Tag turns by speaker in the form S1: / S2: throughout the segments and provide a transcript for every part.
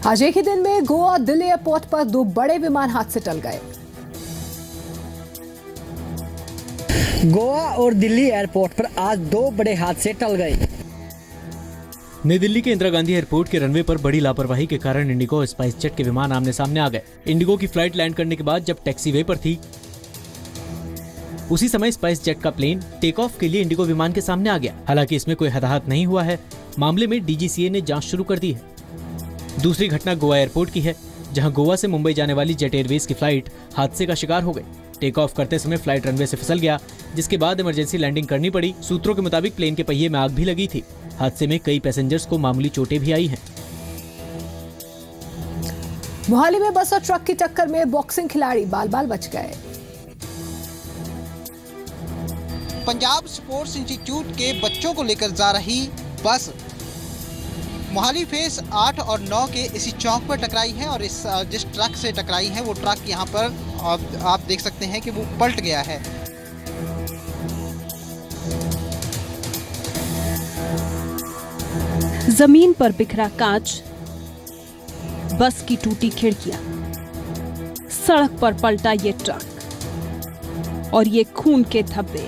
S1: आज एक ही दिन में गोवा दिल्ली एयरपोर्ट पर 2 बड़े विमान हादसे टल गए।
S2: गोवा और दिल्ली एयरपोर्ट पर आज 2 बड़े हादसे टल गए।
S3: नई दिल्ली के इंदिरा गांधी एयरपोर्ट के रनवे पर बड़ी लापरवाही के कारण इंडिगो और स्पाइस जेट के विमान आमने सामने आ गए। इंडिगो की फ्लाइट लैंड करने के बाद जब टैक्सीवे पर थी, उसी समय स्पाइस जेट का प्लेन टेक ऑफ के लिए इंडिगो विमान के सामने आ गया। हालांकि इसमें कोई हताहत नहीं हुआ है। मामले में डीजीसीए ने जांच शुरू कर दी है। दूसरी घटना गोवा एयरपोर्ट की है, जहां गोवा से मुंबई जाने वाली जेट एयरवेज की फ्लाइट हादसे का शिकार हो गई। टेक ऑफ करते समय फ्लाइट रनवे से फिसल गया, जिसके बाद इमरजेंसी लैंडिंग करनी पड़ी। सूत्रों के मुताबिक प्लेन के पहिए में आग भी लगी थी। हादसे में कई पैसेंजर्स को मामूली चोटें भी आई हैं।
S1: मोहाली में बस और ट्रक की टक्कर में बॉक्सिंग खिलाड़ी बाल बाल बच गए।
S4: पंजाब स्पोर्ट्स इंस्टीट्यूट के बच्चों को लेकर जा रही बस मोहाली फेज 8 और 9 के इसी चौक पर टकराई है और जिस ट्रक से टकराई है वो ट्रक यहाँ पर आप देख सकते हैं कि वो पलट गया है।
S5: जमीन पर बिखरा कांच, बस की टूटी खिड़कियां, सड़क पर पलटा ये ट्रक और ये खून के धब्बे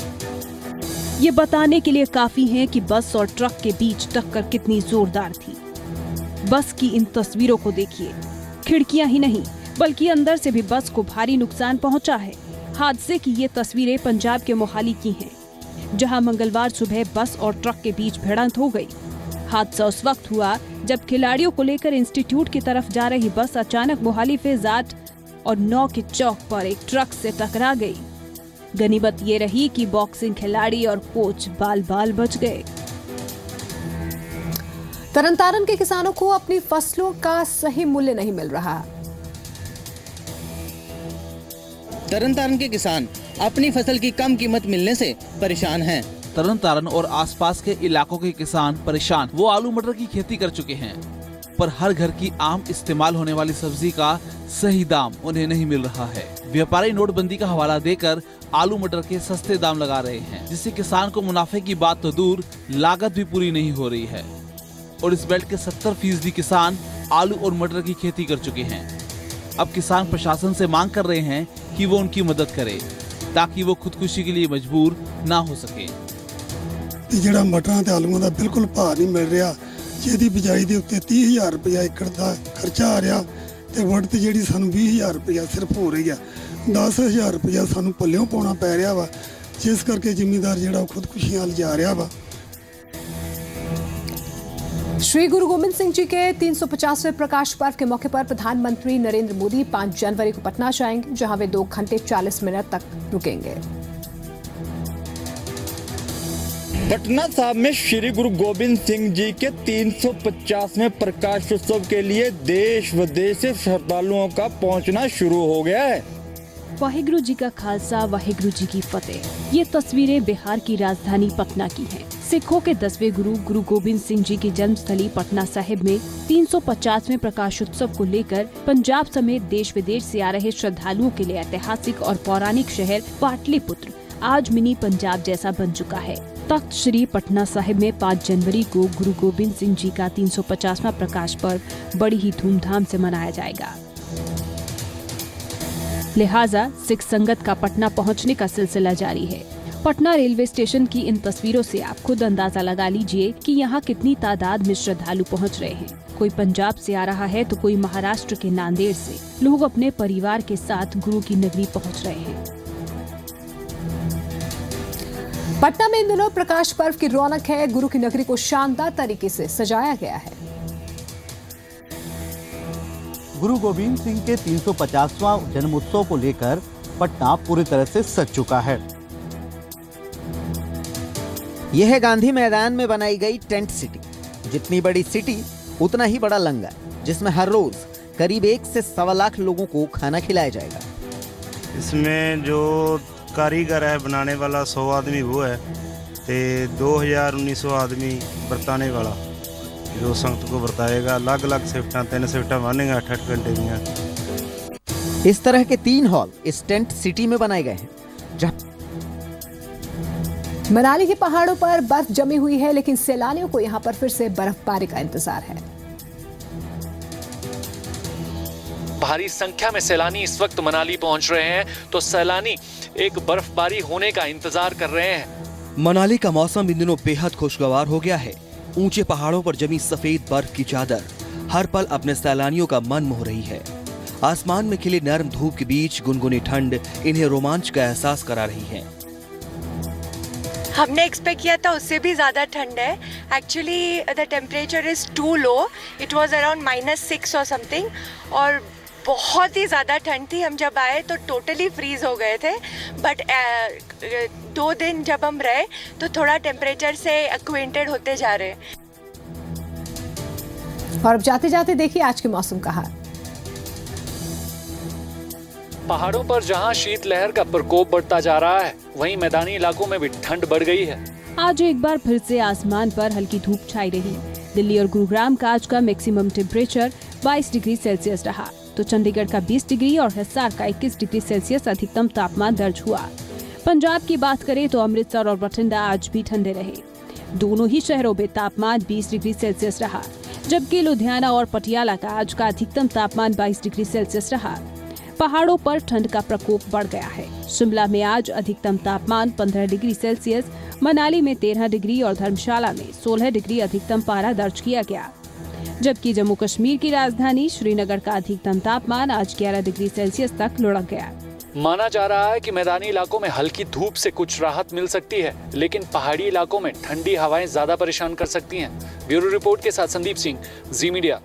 S5: ये बताने के लिए काफी हैं कि बस और ट्रक के बीच टक्कर कितनी जोरदार थी। बस की इन तस्वीरों को देखिए, खिड़कियां ही नहीं बल्कि अंदर से भी बस को भारी नुकसान पहुंचा है। हादसे की ये तस्वीरें पंजाब के मोहाली की हैं, जहां मंगलवार सुबह बस और ट्रक के बीच भिड़ंत हो गई। हादसा उस वक्त हुआ जब खिलाड़ियों को लेकर इंस्टीट्यूट की तरफ जा रही बस अचानक मोहाली फेज 8 और 9 के चौक पर एक ट्रक से टकरा गई। गनीमत ये रही कि बॉक्सिंग खिलाड़ी और कोच बाल बाल बच गए।
S1: तरनतारन के किसानों को अपनी फसलों का सही मूल्य नहीं मिल रहा।
S6: तरनतारन के किसान अपनी फसल की कम कीमत मिलने से परेशान हैं।
S7: तरनतारन और आसपास के इलाकों के किसान परेशान। वो आलू मटर की खेती कर चुके हैं, पर हर घर की आम इस्तेमाल होने वाली सब्जी का सही दाम उन्हें नहीं मिल रहा है। व्यापारी नोटबंदी का हवाला देकर आलू मटर के सस्ते दाम लगा रहे हैं, जिससे किसान को मुनाफे की बात तो दूर, लागत भी पूरी नहीं हो रही है। और इस बेल्ट के 70% किसान आलू और मटर की खेती कर चुके हैं। अब किसान प्रशासन से मांग कर रहे हैं कि वो उनकी मदद करे, ताकि वो खुदकुशी के लिए मजबूर ना हो सके।
S8: ਜਿਹੜਾ ਮਟਰਾਂ ਤੇ ਆਲੂਆਂ ਦਾ ਬਿਲਕੁਲ ਭਾਅ ਨਹੀਂ ਮਿਲ ਰਿਹਾ, ਜਿਹਦੀ ਬਿਜਾਈ ਦੇ ਉੱਤੇ 30,000 ਰੁਪਇਆ ਏਕੜ ਦਾ ਖਰਚਾ ਆ ਰਿਹਾ ਤੇ ਵੜਤ ਜਿਹੜੀ ਸਾਨੂੰ 20,000 ਰੁਪਇਆ ਸਿਰਫ ਹੋ ਰਹੀ ਆ। 10,000 ਰੁਪਇਆ ਸਾਨੂੰ ਪੱਲਿਓਂ ਪਾਉਣਾ ਪੈ ਰਿਹਾ ਵਾ, ਜਿਸ ਕਰਕੇ ਜ਼ਿਮੀਂਦਾਰ ਜਿਹੜਾ ਉਹ ਖੁਦਕੁਸ਼ੀਆਂ ਲਿਜਾ ਰਿਹਾ ਵਾ।
S1: श्री गुरु गोविंद सिंह जी के 350वें प्रकाश पर्व के मौके पर प्रधानमंत्री नरेंद्र मोदी 5 जनवरी को पटना जाएंगे, जहां वे 2 घंटे 40 मिनट तक रुकेंगे।
S2: पटना साहिब में श्री गुरु गोविंद सिंह जी के 350वें प्रकाश उत्सव के लिए देश विदेश से श्रद्धालुओं का पहुंचना शुरू हो गया है।
S5: वाहिगुरु जी का खालसा, वाहिगुरु जी की फतेह। ये तस्वीरें बिहार की राजधानी पटना की हैं। सिखों के 10वें गुरु गुरु गोविंद सिंह जी की जन्मस्थली पटना साहिब में 350वें प्रकाश उत्सव को लेकर पंजाब समेत देश विदेश से आ रहे श्रद्धालुओं के लिए ऐतिहासिक और पौराणिक शहर पाटलिपुत्र आज मिनी पंजाब जैसा बन चुका है। तख्त श्री पटना साहिब में 5 जनवरी को गुरु गोविंद सिंह जी का 350वां प्रकाश पर्व बड़ी ही धूमधाम से मनाया जाएगा। लिहाजा सिख संगत का पटना पहुंचने का सिलसिला जारी है। पटना रेलवे स्टेशन की इन तस्वीरों से आप खुद अंदाजा लगा लीजिए कि यहाँ कितनी तादाद में श्रद्धालु पहुँच रहे हैं। कोई पंजाब से आ रहा है तो कोई महाराष्ट्र के नांदेड़ से। लोग अपने परिवार के साथ गुरु की नगरी पहुँच रहे हैं।
S1: पटना में इन दिनों प्रकाश पर्व की रौनक है। गुरु की नगरी को शानदार तरीके से सजाया गया है।
S9: गुरु गोविंद सिंह के 350वां जन्मोत्सव को लेकर पटना पूरी तरह से सज चुका है।
S10: यह है गांधी मैदान में बनाई गई टेंट सिटी। जितनी बड़ी सिटी उतना ही बड़ा लंगर, जिसमें हर रोज करीब 1 से 1.25 लाख लोगों को खाना खिलाया जाएगा।
S11: इसमें जो कारीगर है बनाने वाला 100 आदमी वो है, तो 2000-1900 आदमी बरताने वाला जो संगत को बरताएगा। अलग अलग शिफ्टां 3 शिफ्टां बनेगा 8 घंटे की।
S10: इस तरह के 3 हॉल इस टेंट सिटी में बनाए गए हैं, जहां
S1: मनाली के पहाड़ों पर बर्फ जमी हुई है, लेकिन सैलानियों को यहां पर फिर से बर्फबारी का इंतजार है।
S12: भारी संख्या में सैलानी इस वक्त मनाली पहुंच रहे हैं, तो सैलानी एक बर्फबारी होने का इंतजार कर रहे हैं।
S13: मनाली का मौसम इन दिनों बेहद खुशगवार हो गया है। ऊंचे पहाड़ों पर जमी सफेद बर्फ की चादर हर पल अपने सैलानियों का मन मोह रही है। आसमान में खिली नरम धूप के बीच गुनगुनी ठंड इन्हें रोमांच का एहसास करा रही है।
S14: हमने एक्सपेक्ट किया था उससे भी ज़्यादा ठंड है। Actually the temperature is too low, it was around -6 और समथिंग, और बहुत ही ज़्यादा ठंड थी। हम जब आए तो टोटली फ्रीज हो गए थे, बट 2 दिन जब हम रहे तो थोड़ा टेम्परेचर से एक्वेंटेड होते जा रहे।
S1: और अब जाते जाते देखिए आज के मौसम का हाल।
S12: पहाड़ों पर जहां शीतलहर का प्रकोप बढ़ता जा रहा है, वहीं मैदानी इलाकों में भी ठंड बढ़ गई है।
S5: आज एक बार फिर से आसमान पर हल्की धूप छाई रही। दिल्ली और गुरुग्राम का आज का मैक्सिमम टेम्परेचर 22 डिग्री सेल्सियस रहा, तो चंडीगढ़ का 20 डिग्री और हिसार का 21 डिग्री सेल्सियस अधिकतम तापमान दर्ज हुआ। पंजाब की बात करें तो अमृतसर और बठिंडा आज भी ठंडे रहे। दोनों ही शहरों में तापमान 20 डिग्री सेल्सियस रहा, जबकि लुधियाना और पटियाला का आज का अधिकतम तापमान 22 डिग्री सेल्सियस रहा। पहाड़ों पर ठंड का प्रकोप बढ़ गया है। शिमला में आज अधिकतम तापमान 15 डिग्री सेल्सियस, मनाली में 13 डिग्री और धर्मशाला में 16 डिग्री अधिकतम पारा दर्ज किया गया। जबकि जम्मू कश्मीर की राजधानी श्रीनगर का अधिकतम तापमान आज 11 डिग्री सेल्सियस तक लुढ़क गया।
S12: माना जा रहा है कि मैदानी इलाकों में हल्की धूप से कुछ राहत मिल सकती है, लेकिन पहाड़ी इलाकों में ठंडी हवाएं ज्यादा परेशान कर सकती हैं। ब्यूरो रिपोर्ट के साथ संदीप सिंह, जी मीडिया।